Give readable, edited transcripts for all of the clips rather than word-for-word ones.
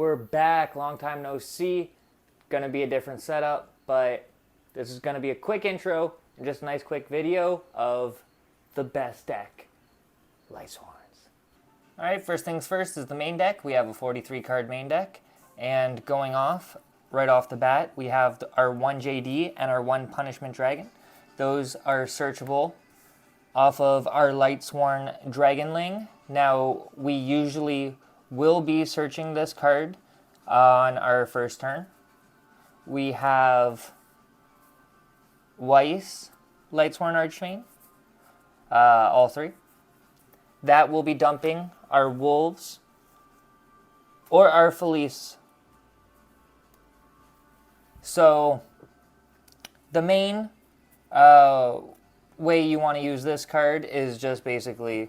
We're back, long time no see. Gonna be a different setup, but this is gonna be a quick intro and just a nice quick video of the best deck, Lightsworns. Alright, first things first is the main deck. We have a 43 card main deck, and going off, right off the bat, we have our 1 JD and our 1 Punishment Dragon. Those are searchable off of our Lightsworn Dragonling. Now, we usually will be searching this card on our first turn. We have Weiss, Lightsworn Archmage, all three. That will be dumping our Wolves or our Felice. So, the main way you want to use this card is just basically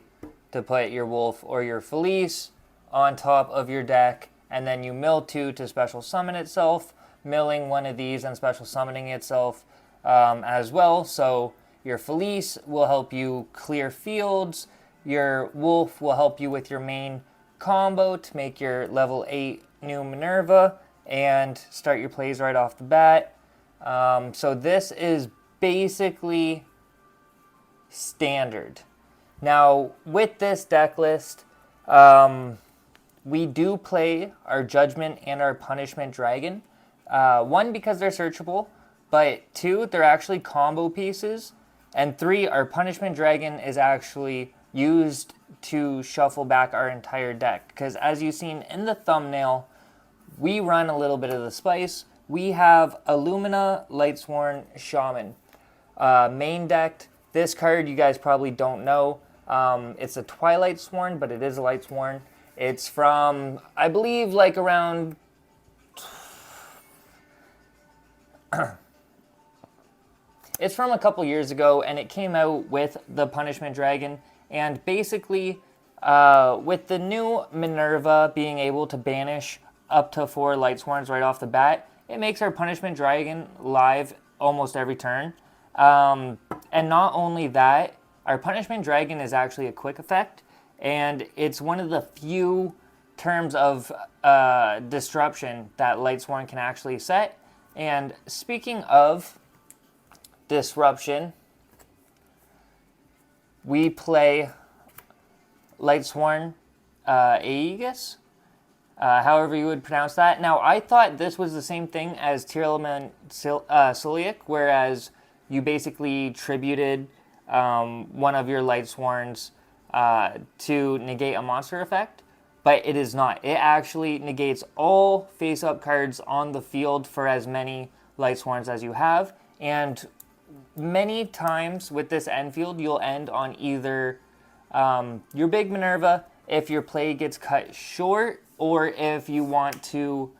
to put your Wolf or your Felice on top of your deck, and then you mill 2 to special summon itself, milling one of these and special summoning itself as well. So your Felice will help you clear fields, your Wolf will help you with your main combo to make your level 8 new Minerva and start your plays right off the bat. So this is basically standard. Now with this deck list, we do play our Judgment and our Punishment Dragon. 1, because they're searchable, but 2, they're actually combo pieces, and 3, our Punishment Dragon is actually used to shuffle back our entire deck. Because as you've seen in the thumbnail, we run a little bit of the spice. We have Illumina Lightsworn Shaman main decked. This card you guys probably don't know. It's a Twilight Sworn, but it is a Lightsworn. It's from, I believe, like around... It's from a couple years ago, and it came out with the Punishment Dragon. And basically, with the new Minerva being able to banish up to 4 Lightsworns right off the bat, it makes our Punishment Dragon live almost every turn. And not only that, our Punishment Dragon is actually a quick effect, and it's one of the few terms of disruption that Lightsworn can actually set. And speaking of disruption, we play Lightsworn Aegis, however you would pronounce that. Now, I thought this was the same thing as Tearlament Celiac, whereas you basically tributed one of your Lightsworns to negate a monster effect, but it is not. It actually negates all face-up cards on the field for as many Lightsworns as you have, and many times with this end field, you'll end on either your big Minerva if your play gets cut short, or if you want to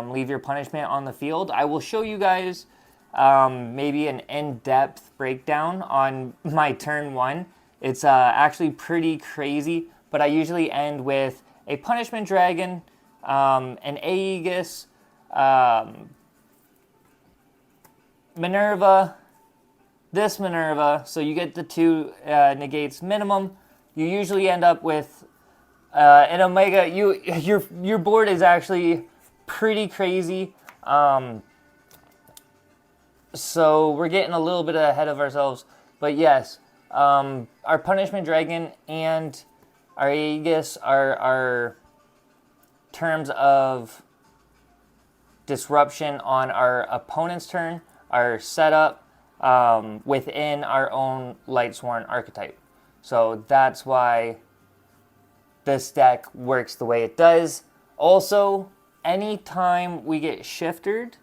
leave your punishment on the field. I will show you guys maybe an in-depth breakdown on my turn 1. It's actually pretty crazy, but I usually end with a Punishment Dragon, an Aegis, Minerva, this Minerva, so you get the 2 negates minimum. You usually end up with an Omega. Your board is actually pretty crazy. So we're getting a little bit ahead of ourselves, but yes, our Punishment Dragon and our Aegis are terms of disruption on our opponent's turn, our setup within our own Lightsworn archetype. So that's why this deck works the way it does. Also, anytime we get shifted,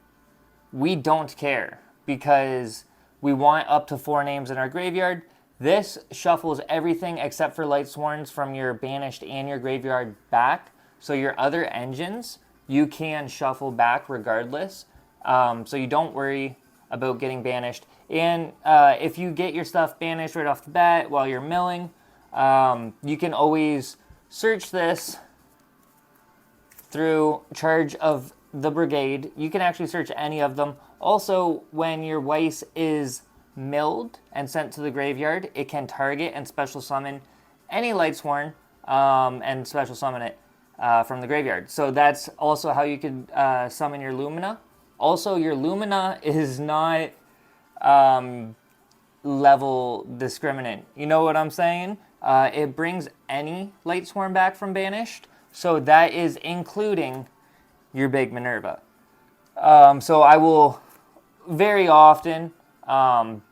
we don't care, because we want up to 4 names in our graveyard. This shuffles everything except for Lightsworns from your banished and your graveyard back. So your other engines, you can shuffle back regardless. So you don't worry about getting banished. And if you get your stuff banished right off the bat while you're milling, you can always search this through Charge of the Brigade. You can actually search any of them. Also, when your Weiss is milled and sent to the graveyard, it can target and special summon any Lightsworn and special summon it. from the graveyard. So that's also how you could summon your Lumina. Also, your Lumina is not level discriminant. You know what I'm saying? It brings any Lightsworn back from Banished. So that is including your big Minerva. So I will very often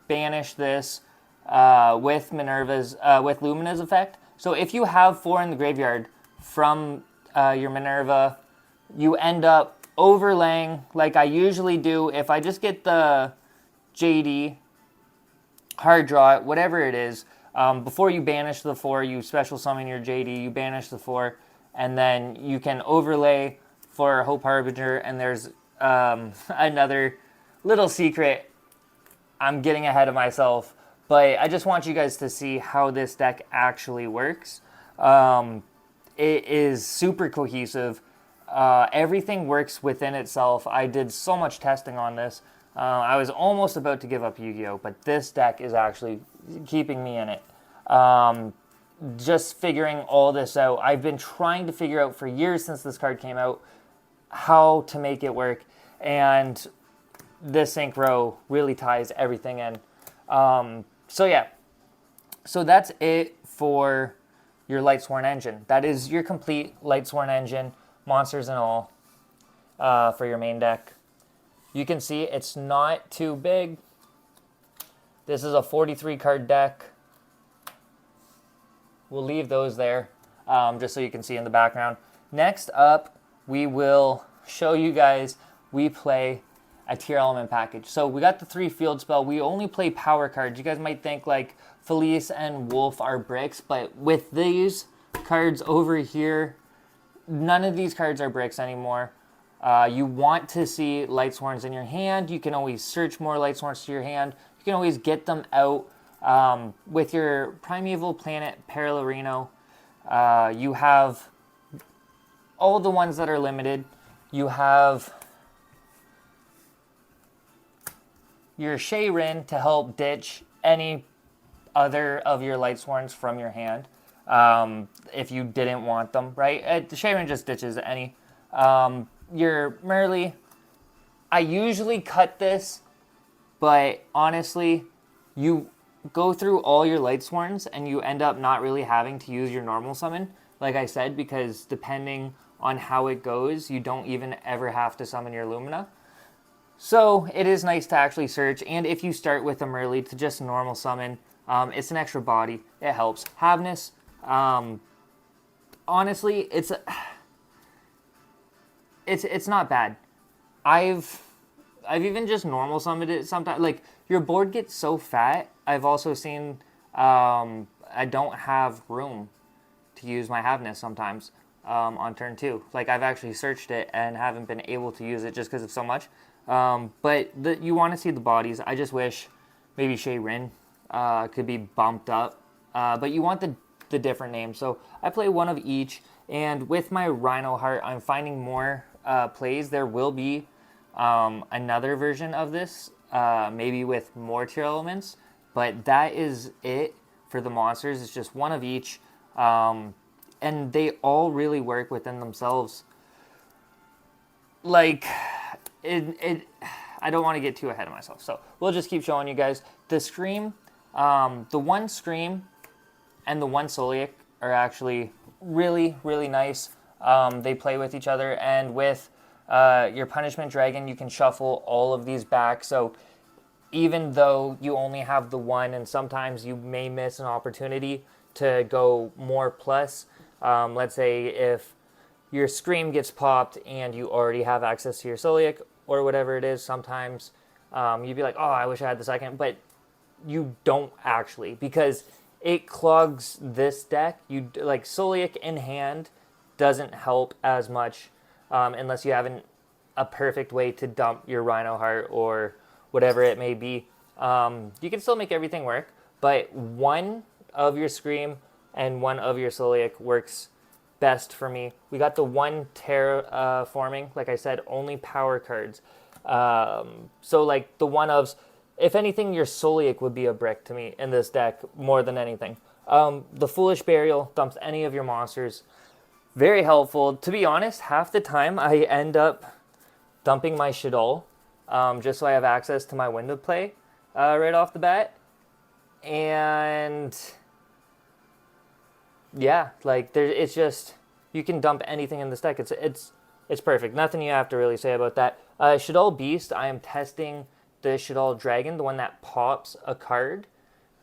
banish this with Lumina's effect. So if you have 4 in the graveyard from your Minerva, you end up overlaying, like I usually do, if I just get the JD, hard draw it, whatever it is, before you banish the 4, you special summon your JD, you banish the 4, and then you can overlay for Hope Harbinger, and there's another little secret. I'm getting ahead of myself, but I just want you guys to see how this deck actually works. It is super cohesive. Everything works within itself. I did so much testing on this. I was almost about to give up Yu-Gi-Oh, but this deck is actually keeping me in it. Just figuring all this out. I've been trying to figure out for years since this card came out how to make it work, and this synchro really ties everything in. So yeah, so that's it for your Lightsworn engine. That is your complete Lightsworn engine, monsters and all, for your main deck. You can see it's not too big. This is a 43 card deck. We'll leave those there just so you can see in the background. Next up, we will show you guys we play a tier element package. So we got the 3 field spell. We only play power cards. You guys might think like Felice and Wolf are bricks, but with these cards over here, none of these cards are bricks anymore. You want to see Lightsworns in your hand. You can always search more Lightsworns to your hand. You can always get them out. With your Primeval Planet Paralorino, you have all the ones that are limited. You have your Shayrin to help ditch any other of your Lightsworns from your hand if you didn't want them, right? The Shayrin just ditches any. Your Merly, I usually cut this, but honestly, you go through all your Lightsworns and you end up not really having to use your normal summon, like I said, because depending on how it goes, you don't even ever have to summon your Lumina. So it is nice to actually search, and if you start with a Merly to just normal summon, it's an extra body. It helps. Havness, honestly, it's not bad. I've even just normal summoned it sometimes. Like, your board gets so fat. I've also seen I don't have room to use my Havness sometimes on turn 2. Like, I've actually searched it and haven't been able to use it just because of so much. But you want to see the bodies. I just wish maybe Shayrin could be bumped up. But you want the different names. So I play one of each. And with my Rhino Heart, I'm finding more plays. There will be another version of this, maybe with more tier elements. But that is it for the monsters. It's just one of each. And they all really work within themselves. Like, I don't want to get too ahead of myself. So we'll just keep showing you guys. The Scream, the one Scream and the one Solic are actually really, really nice. They play with each other. And with your Punishment Dragon, you can shuffle all of these back. So even though you only have the one, and sometimes you may miss an opportunity to go more plus, let's say if your Scream gets popped and you already have access to your Solic or whatever it is, sometimes you'd be like, oh, I wish I had the second, but you don't actually, because it clogs this deck. Like, Solic in hand doesn't help as much unless you have a perfect way to dump your Rhino Heart or whatever it may be. You can still make everything work, but one of your Scream and one of your Solic works best for me. We got the one Terraforming, like I said, only power cards. So like the one ofs, if anything, your Solic would be a brick to me in this deck more than anything. The Foolish Burial dumps any of your monsters. Very helpful. To be honest, half the time I end up dumping my Shadol, just so I have access to my window play right off the bat. And yeah, like it's just, you can dump anything in this deck. It's perfect. Nothing you have to really say about that. Shadol Beast, I am testing the Shadol Dragon, the one that pops a card.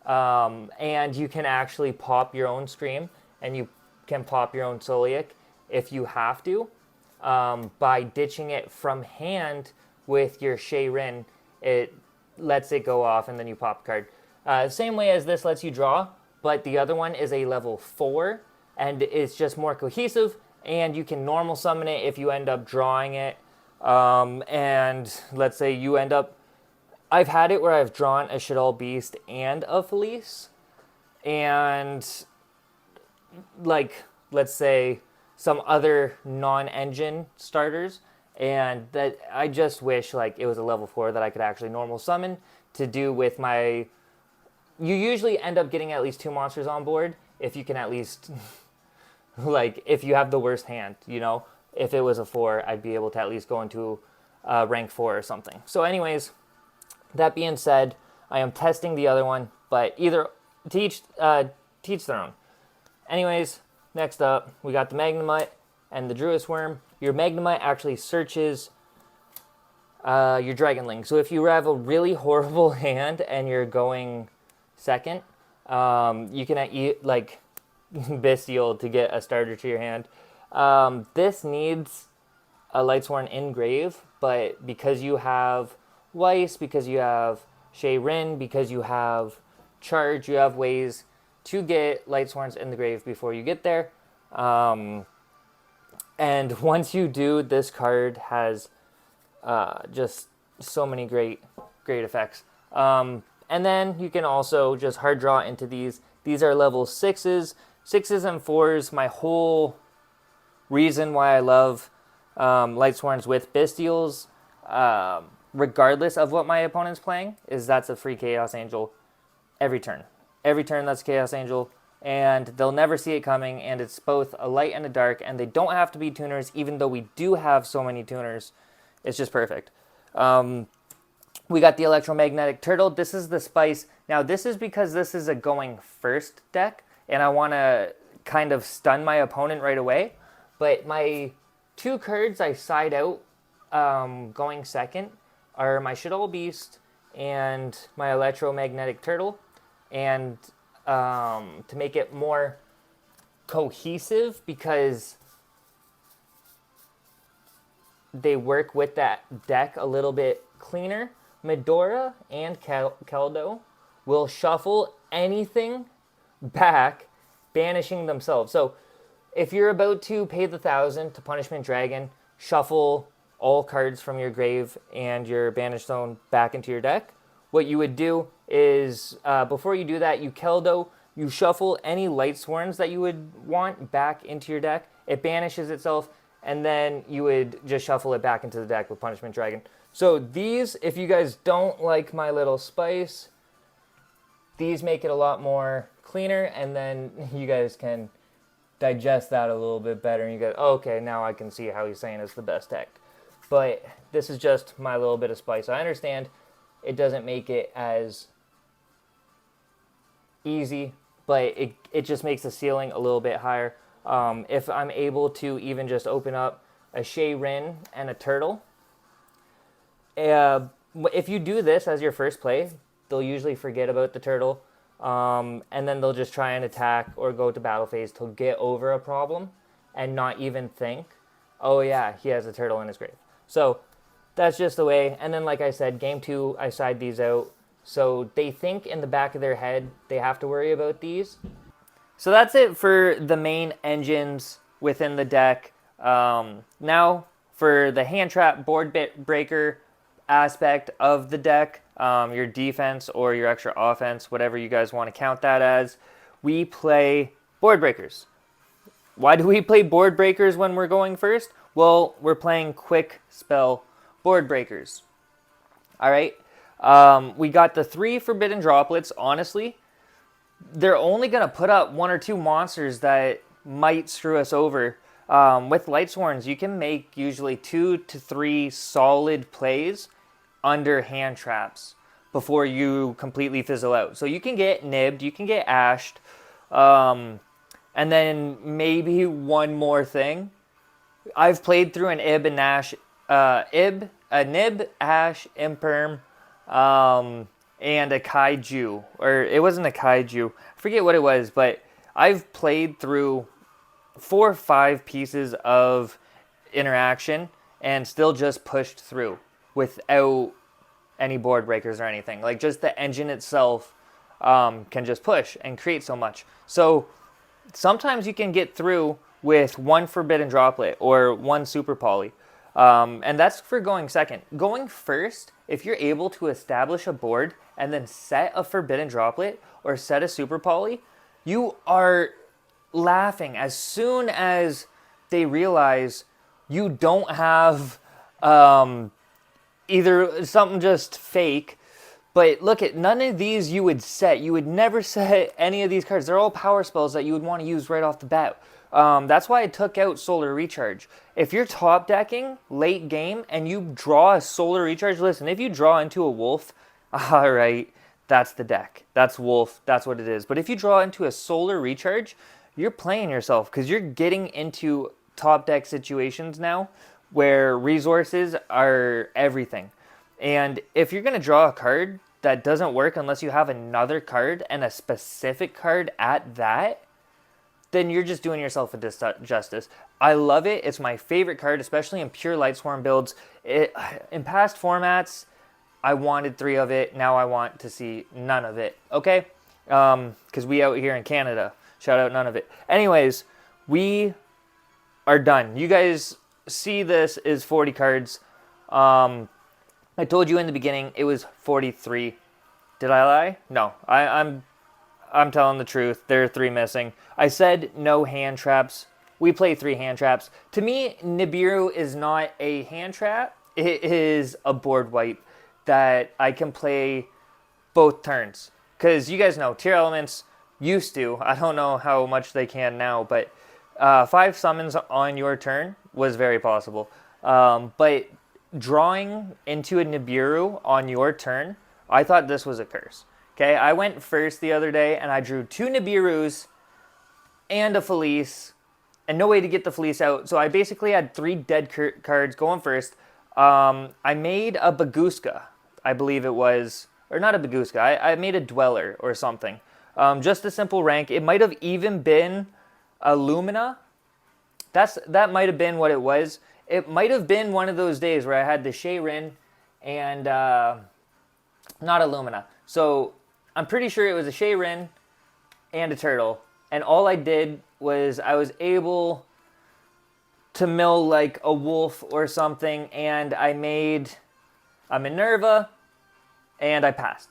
And you can actually pop your own Scream, and you can pop your own Solic if you have to, by ditching it from hand with your Shay Rin. It lets it go off, and then you pop a card. Same way as this lets you draw, but the other one is a level 4, and it's just more cohesive, and you can normal summon it if you end up drawing it. And let's say you end up... I've had it where I've drawn a Shadol Beast and a Felice, and like, let's say some other non-engine starters, and that I just wish like it was a level 4 that I could actually normal summon to do with my... You usually end up getting at least 2 monsters on board if you can at least like, if you have the worst hand, you know. If it was a 4, I'd be able to at least go into rank 4 or something. So anyways, that being said, I am testing the other one, but either teach their own. Anyways, next up, we got the Magnemite and the Druid Worm. Your Magnemite actually searches your Dragonling. So if you have a really horrible hand and you're going second, you can like Bestial to get a starter to your hand. This needs a Lightsworn in grave, but because you have Weiss, because you have Shay Rin, because you have Charge, you have ways to get Lightsworns in the grave before you get there. And once you do, this card has just so many great effects. And then you can also just hard draw into these. These are level 6s and 4s. My whole reason why I love Lightsworns with Bestials, regardless of what my opponent's playing, is that's a free Chaos Angel every turn. Every turn that's Chaos Angel, and they'll never see it coming, and it's both a light and a dark, and they don't have to be tuners, even though we do have so many tuners. It's just perfect. We got the Electromagnetic Turtle. This is the Spice. Now, this is because this is a going first deck, and I want to kind of stun my opponent right away. But my 2 cards I side out going second are my Shadol Beast and my Electromagnetic Turtle. And to make it more cohesive, because they work with that deck a little bit cleaner, Medora and Keldo will shuffle anything back, banishing themselves. So if you're about to pay the 1,000 to Punishment Dragon, shuffle all cards from your grave and your Banish Zone back into your deck. What you would do is, before you do that, you Keldo, you shuffle any Lightsworns that you would want back into your deck. It banishes itself, and then you would just shuffle it back into the deck with Punishment Dragon. So these, if you guys don't like my little spice, these make it a lot more cleaner, and then you guys can digest that a little bit better, and you go, oh, okay, now I can see how he's saying it's the best deck. But this is just my little bit of spice. I understand it doesn't make it as easy, but it just makes the ceiling a little bit higher. If I'm able to even just open up a Shay Rin and a Turtle, if you do this as your first play, they'll usually forget about the Turtle, and then they'll just try and attack or go to battle phase to get over a problem and not even think, oh yeah, he has a Turtle in his grave. So that's just the way. And then, like I said, game 2, I side these out. So they think in the back of their head they have to worry about these. So that's it for the main engines within the deck. Now for the hand trap board breaker aspect of the deck, your defense or your extra offense, whatever you guys want to count that as, we play board breakers. Why do we play board breakers when we're going first? Well, we're playing quick spell board breakers. All right. We got the 3 Forbidden Droplets. Honestly, they're only going to put up 1 or 2 monsters that might screw us over. With Lightsworns, you can make usually 2 to 3 solid plays under hand traps before you completely fizzle out. So you can get nibbed, you can get ashed, and then maybe one more thing. I've played through an Ib and Nash, a Nib, Ash, Imperm, and a Kaiju. Or it wasn't a Kaiju. I forget what it was, but I've played through 4 or 5 pieces of interaction and still just pushed through without any board breakers or anything. Like, just the engine itself can just push and create so much. So sometimes you can get through with 1 Forbidden Droplet or 1 Super Poly. And that's for going second. Going first, if you're able to establish a board and then set a Forbidden Droplet or set a Super Poly, you are laughing as soon as they realize you don't have either something just fake. But look at none of these you would set. You would never set any of these cards. They're all power spells that you would want to use right off the bat. That's why I took out Solar Recharge. If you're top decking late game and you draw a Solar Recharge, listen, if you draw into a Wolf, all right, that's the deck. That's Wolf. That's what it is. But if you draw into a Solar Recharge, you're playing yourself because you're getting into top deck situations now where resources are everything. And if you're going to draw a card that doesn't work unless you have another card and a specific card at that, then you're just doing yourself a disjustice. I love it. It's my favorite card, especially in pure Lightsworn builds. In past formats, I wanted 3 of it. Now I want to see none of it. Okay? Because we out here in Canada. Shout out none of it. Anyways, we are done. You guys see this is 40 cards. I told you in the beginning it was 43. Did I lie? No. I'm telling the truth. There are 3 missing. I said no hand traps. We play 3 hand traps. To me, Nibiru is not a hand trap. It is a board wipe that I can play both turns. Because you guys know, tier elements used to, I don't know how much they can now, but 5 summons on your turn was very possible. But drawing into a Nibiru on your turn, I thought this was a curse. Okay, I went first the other day and I drew 2 Nibirus and a Felice and no way to get the Felice out. So I basically had 3 dead cards going first. I made a Baguska, I believe it was, or not a Baguska, I made a Dweller or something. Just a simple rank. It might have even been a Lumina. That might have been what it was. It might have been one of those days where I had the Shayrin and not a Lumina. So I'm pretty sure it was a Shayrin and a Turtle. And all I did was I was able to mill like a Wolf or something, and I made a Minerva, and I passed.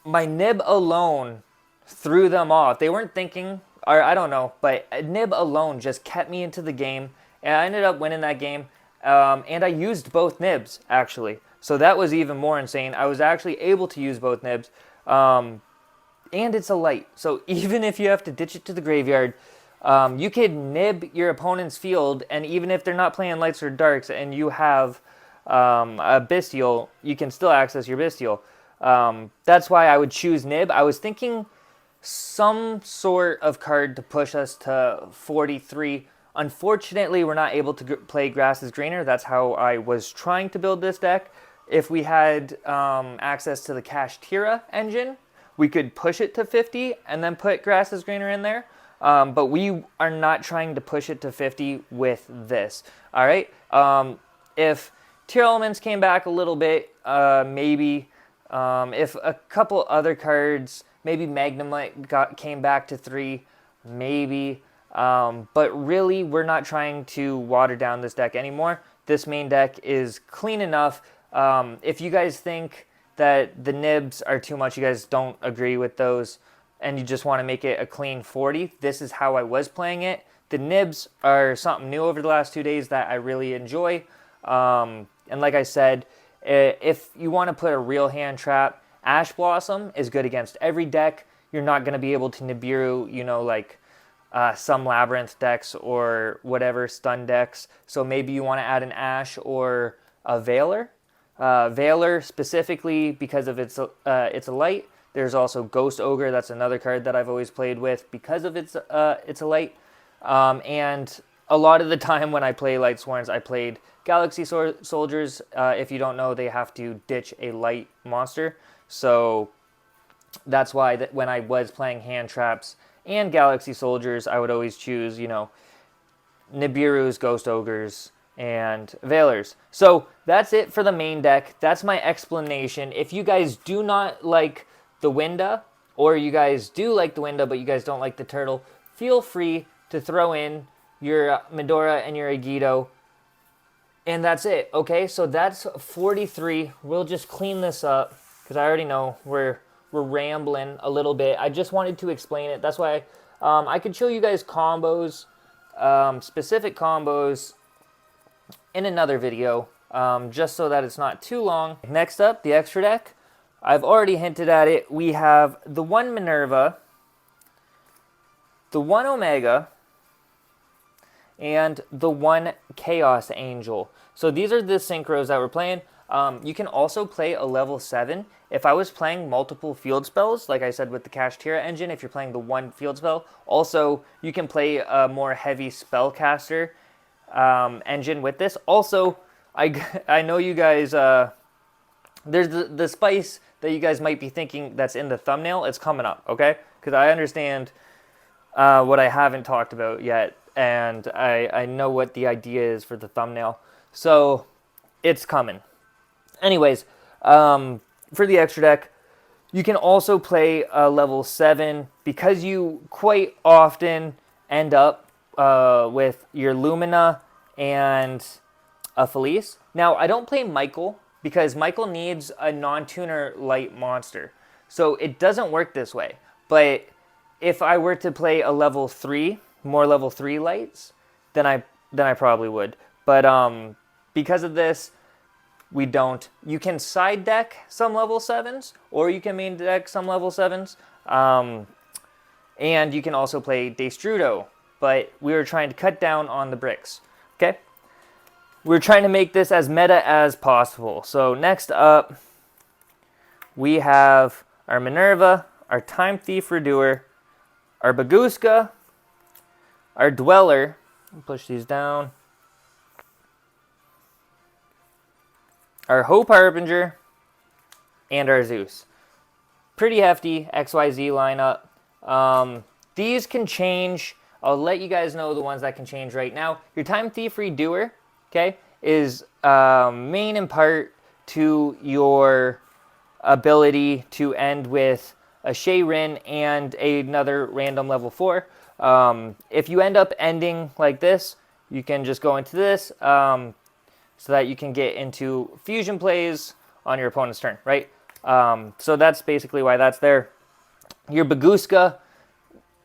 My Nib alone threw them off. They weren't thinking, or I don't know, but Nib alone just kept me into the game, and I ended up winning that game. And I used both Nibs, actually. So that was even more insane. I was actually able to use both Nibs. And it's a light. So even if you have to ditch it to the graveyard, you could nib your opponent's field, and even if they're not playing lights or darks and you have a Bestial, you can still access your Bestial. That's why I would choose nib. I was thinking some sort of card to push us to 43. Unfortunately, we're not able to play Grass is Greener. That's how I was trying to build this deck. If we had access to the Kashtira engine, we could push it to 50 and then put Grass is Greener in there. But we are not trying to push it to 50 with this. All right. If Tier Elements came back a little bit, maybe. If a couple other cards, maybe Magnemite came back to 3, maybe. But really, we're not trying to water down this deck anymore. This main deck is clean enough. If you guys think that the nibs are too much, you guys don't agree with those, and you just want to make it a clean 40, this is how I was playing it. The nibs are something new over the last 2 days that I really enjoy. And like I said, if you want to put a real hand trap, Ash Blossom is good against every deck. You're not going to be able to Nibiru, like some Labyrinth decks or whatever stun decks. So maybe you want to add an Ash or a Veiler. Veiler specifically because of it's a light. There's also Ghost Ogre. That's another card that I've always played with because of it's a light. And a lot of the time when I play Lightsworns, I played Galaxy Soldiers. If you don't know, they have to ditch a light monster. So that's why when I was playing hand traps and Galaxy Soldiers, I would always choose, Nibiru's, Ghost Ogres, and Veilers. So that's it for the main deck. That's my explanation. If you guys do not like the Winda, or you guys do like the Winda, but you guys don't like the turtle, feel free to throw in your Medora and your Yugioh. And that's it, okay? So that's 43. We'll just clean this up, because I already know we're rambling a little bit. I just wanted to explain it. That's why I could show you guys combos, specific combos, in another video, just so that it's not too long. Next up, the extra deck. I've already hinted at it. We have the 1 Minerva, the 1 Omega, and the 1 Chaos Angel. So these are the synchros that we're playing. You can also play a level 7. If I was playing multiple field spells, like I said with the Kashtira engine, if you're playing the 1 field spell, also you can play a more heavy spellcaster engine with this. Also, I know you guys, there's the spice that you guys might be thinking that's in the thumbnail. It's coming up, okay? Because I understand what I haven't talked about yet, and I know what the idea is for the thumbnail. So it's coming. Anyways, for the extra deck, you can also play a level 7 because you quite often end up with your Lumina and a Felice. Now, I don't play Michael because Michael needs a non-tuner light monster. So it doesn't work this way. But if I were to play a level 3, more level 3 lights, then I probably would. But because of this, we don't. You can side deck some level 7s, or you can main deck some level 7s. And you can also play Destrudo, but we were trying to cut down on the bricks. Okay? We're trying to make this as meta as possible. So next up, we have our Minerva, our Time Thief Redoer, our Baguska, our Dweller. Push these down. Our Hope Harbinger, and our Zeus. Pretty hefty XYZ lineup. These can change. I'll let you guys know the ones that can change right now. Your Time Thief Redoer, okay, is main in part to your ability to end with a Shayrin and another random level 4. If you end up ending like this, you can just go into this so that you can get into fusion plays on your opponent's turn, right? So that's basically why that's there. Your Baguska,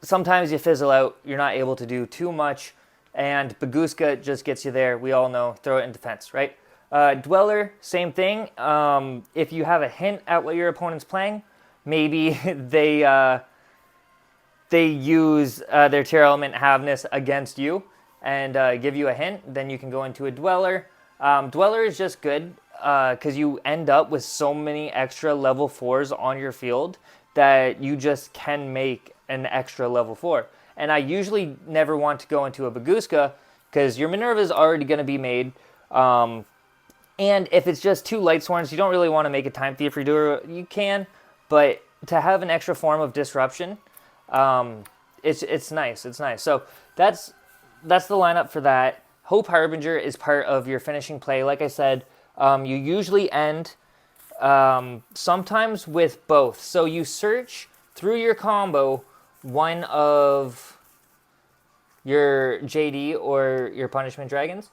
sometimes you fizzle out. You're not able to do too much. And Baguska just gets you there. We all know, throw it in defense, right? Dweller, same thing. If you have a hint at what your opponent's playing, maybe they use their Tear Element Haveness against you and give you a hint, then you can go into a Dweller. Dweller is just good because you end up with so many extra level 4s on your field that you just can make an extra level 4. And I usually never want to go into a Baguska because your Minerva is already going to be made. And if it's just 2 Lightsworns, you don't really want to make a Time Thief Redoer. You can, but to have an extra form of disruption, it's nice. It's nice. So that's the lineup for that. Hope Harbinger is part of your finishing play. Like I said, you usually end sometimes with both. So you search through your combo one of your JD or your Punishment Dragons.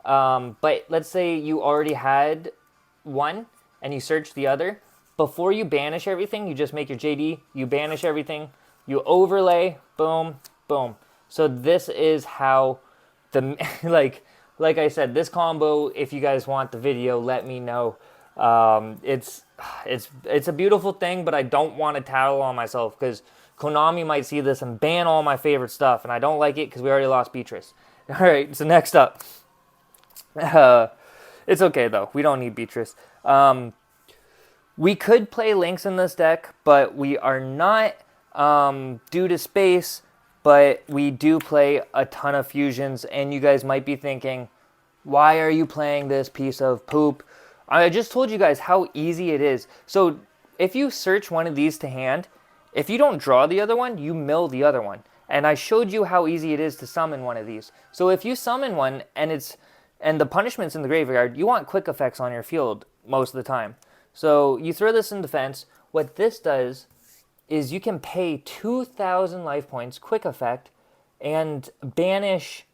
But let's say you already had one and you search the other. Before you banish everything, you just make your JD, you banish everything, you overlay, boom, boom. So this is how the, like I said, this combo, if you guys want the video, let me know. It's a beautiful thing, but I don't want to tattle on myself because Konami might see this and ban all my favorite stuff, and I don't like it because we already lost Beatrice. All right, so next up. It's okay, though. We don't need Beatrice. We could play Lynx in this deck, but we are not due to space, but we do play a ton of fusions, and you guys might be thinking, why are you playing this piece of poop? I just told you guys how easy it is. So if you search one of these to hand, if you don't draw the other one, you mill the other one. And I showed you how easy it is to summon one of these. So if you summon one and the punishment's in the graveyard, you want quick effects on your field most of the time. So you throw this in defense. What this does is you can pay 2,000 life points, quick effect, and banish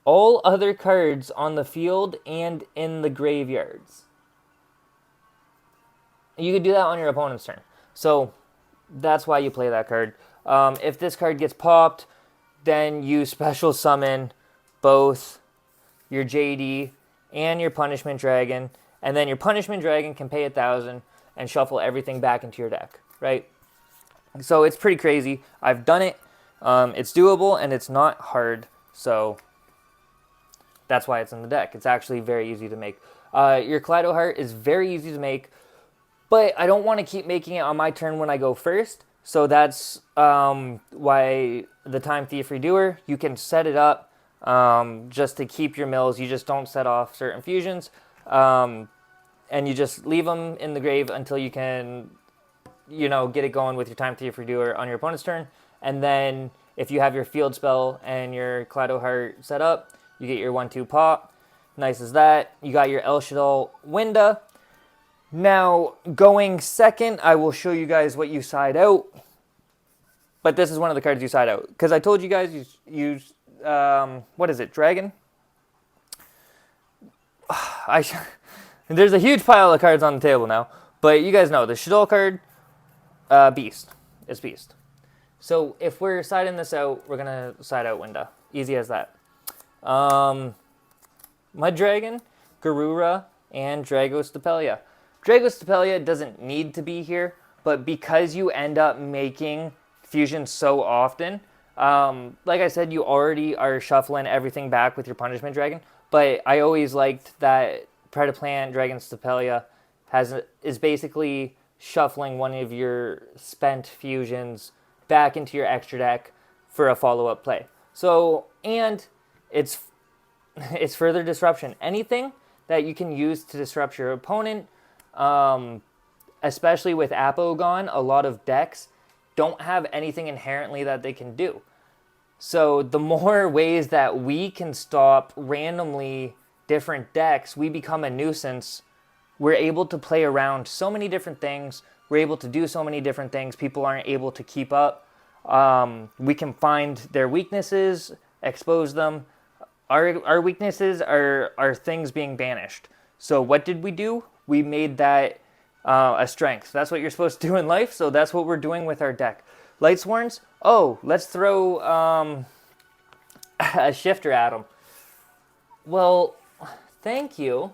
all other cards on the field and in the graveyards. You could do that on your opponent's turn. So that's why you play that card. If this card gets popped, then you special summon both your JD and your Punishment Dragon, and then your Punishment Dragon can pay 1,000 and shuffle everything back into your deck, right? So it's pretty crazy. I've done it. It's doable, and it's not hard, so that's why it's in the deck. It's actually very easy to make. Your Kaleido Heart is very easy to make, but I don't want to keep making it on my turn when I go first, so that's why the Time Thief Redoer, you can set it up just to keep your mills. You just don't set off certain fusions, and you just leave them in the grave until you can, get it going with your Time Thief Redoer on your opponent's turn. And then if you have your field spell and your Kaleido Heart set up, you get your 1/2 pop. Nice as that. You got your El Shaddai Winda. Now, going second, I will show you guys what you side out. But this is one of the cards you side out. Because I told you guys you use, what is it, Dragon? There's a huge pile of cards on the table now. But you guys know, the Shaddai card, Beast. It's Beast. So if we're siding this out, we're going to side out Winda. Easy as that. Mud Dragon, Garura, and Dragostapelia. Dragostapelia doesn't need to be here, but because you end up making fusions so often, like I said, you already are shuffling everything back with your Punishment Dragon, but I always liked that Predaplant Dragostapelia is basically shuffling one of your spent fusions back into your extra deck for a follow-up play. So, and it's further disruption. Anything that you can use to disrupt your opponent, especially with Apogon, a lot of decks don't have anything inherently that they can do. So the more ways that we can stop randomly different decks, we become a nuisance. We're able to play around so many different things. We're able to do so many different things. People aren't able to keep up. We can find their weaknesses, expose them. Our weaknesses are things being banished. So what did we do? We made that a strength. That's what you're supposed to do in life, so that's what we're doing with our deck. Lightsworns, let's throw a shifter at them. Well, thank you,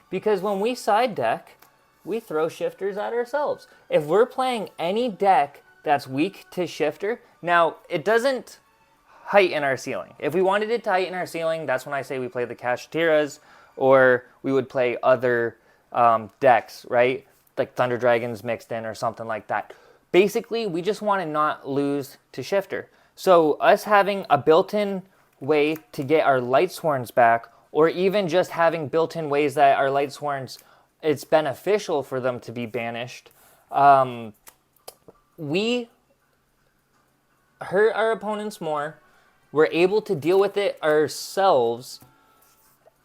because when we side deck, we throw shifters at ourselves. If we're playing any deck that's weak to shifter, now it doesn't heighten our ceiling. If we wanted it to heighten our ceiling, that's when I say we play the Kashatiras, or we would play other decks, right? Like Thunder Dragons mixed in or something like that. Basically, we just want to not lose to shifter. So us having a built-in way to get our Lightsworns back, or even just having built-in ways that our Lightsworns, it's beneficial for them to be banished, we hurt our opponents more. We're able to deal with it ourselves.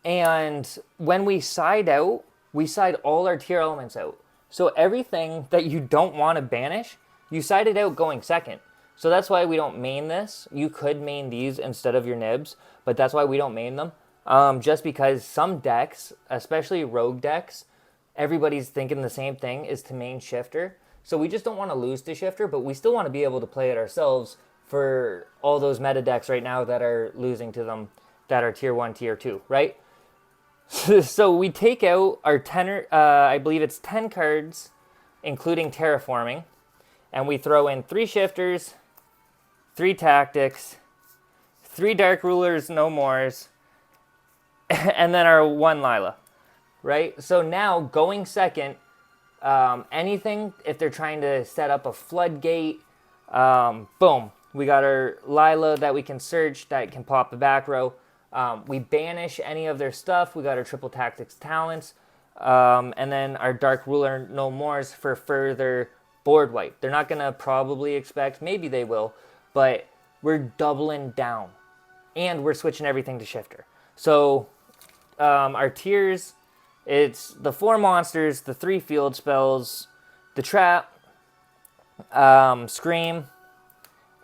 And when we side out, we side all our tier elements out. So everything that you don't want to banish, you side it out going second. So that's why we don't main this. You could main these instead of your nibs, but that's why we don't main them. Just because some decks, especially rogue decks, everybody's thinking the same thing, is to main shifter. So we just don't want to lose to shifter, but we still want to be able to play it ourselves for all those meta decks right now that are losing to them, that are tier 1, tier 2, right? So we take out our 10, I believe it's 10 cards, including terraforming, and we throw in 3 shifters, 3 tactics, 3 dark rulers, no mores, and then our 1 Lila, right? So now going second, anything, if they're trying to set up a floodgate, boom, we got our Lila that we can search, that can pop the back row. We banish any of their stuff. We got our triple tactics talents, and then our dark ruler no mores for further board wipe. They're not gonna probably expect, maybe they will, but we're doubling down, and we're switching everything to shifter. So our tiers, it's the 4 monsters, the 3 field spells, the trap, scream,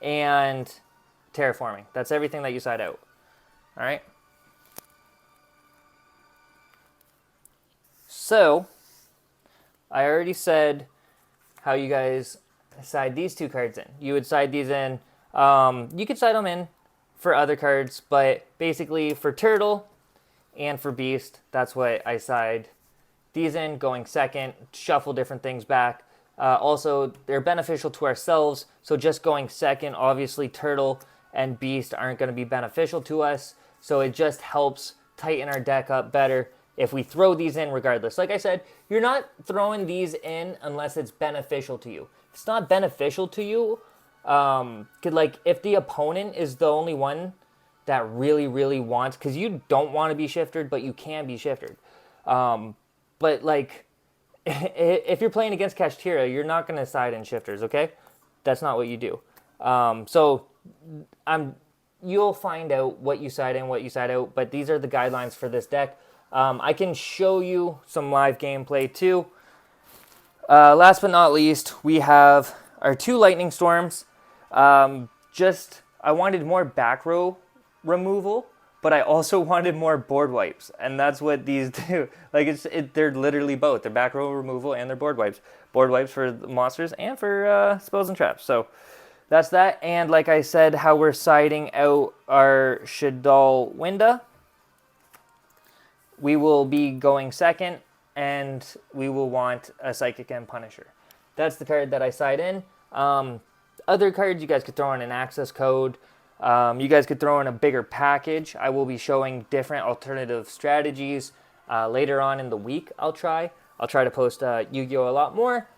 and terraforming. That's everything that you side out. All right. So I already said how you guys side these 2 cards in. You would side these in. You could side them in for other cards, but basically for Turtle and for Beast, that's what I side these in, going second, shuffle different things back. Also, they're beneficial to ourselves, so just going second, obviously Turtle and Beast aren't going to be beneficial to us, so it just helps tighten our deck up better if we throw these in regardless. Like I said, you're not throwing these in unless it's beneficial to you. If it's not beneficial to you, like if the opponent is the only one that really wants, because you don't want to be shifted, but you can be shifted. But like, if you're playing against Kashtira, you're not going to side in shifters, okay? That's not what you do. So you'll find out what you side in, what you side out, but these are the guidelines for this deck. I can show you some live gameplay too. Last but not least, we have our 2 Lightning Storms. I wanted more back row removal, but I also wanted more board wipes, and that's what these do. Like they're literally both. They're back row removal and they're board wipes. Board wipes for the monsters and for spells and traps. So that's that. And like I said, how we're siding out our Shaddoll Winda. We will be going second, and we will want a Psychic and Punisher. That's the card that I side in. Other cards, you guys could throw in an access code. You guys could throw in a bigger package. I will be showing different alternative strategies later on in the week. I'll try to post Yu-Gi-Oh! A lot more.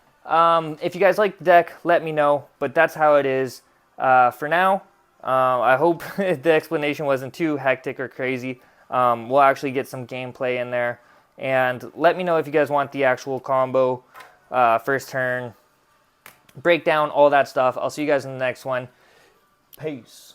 If you guys like the deck, let me know. But that's how it is for now. I hope the explanation wasn't too hectic or crazy. We'll actually get some gameplay in there. And let me know if you guys want the actual combo, first turn, breakdown, all that stuff. I'll see you guys in the next one. Peace.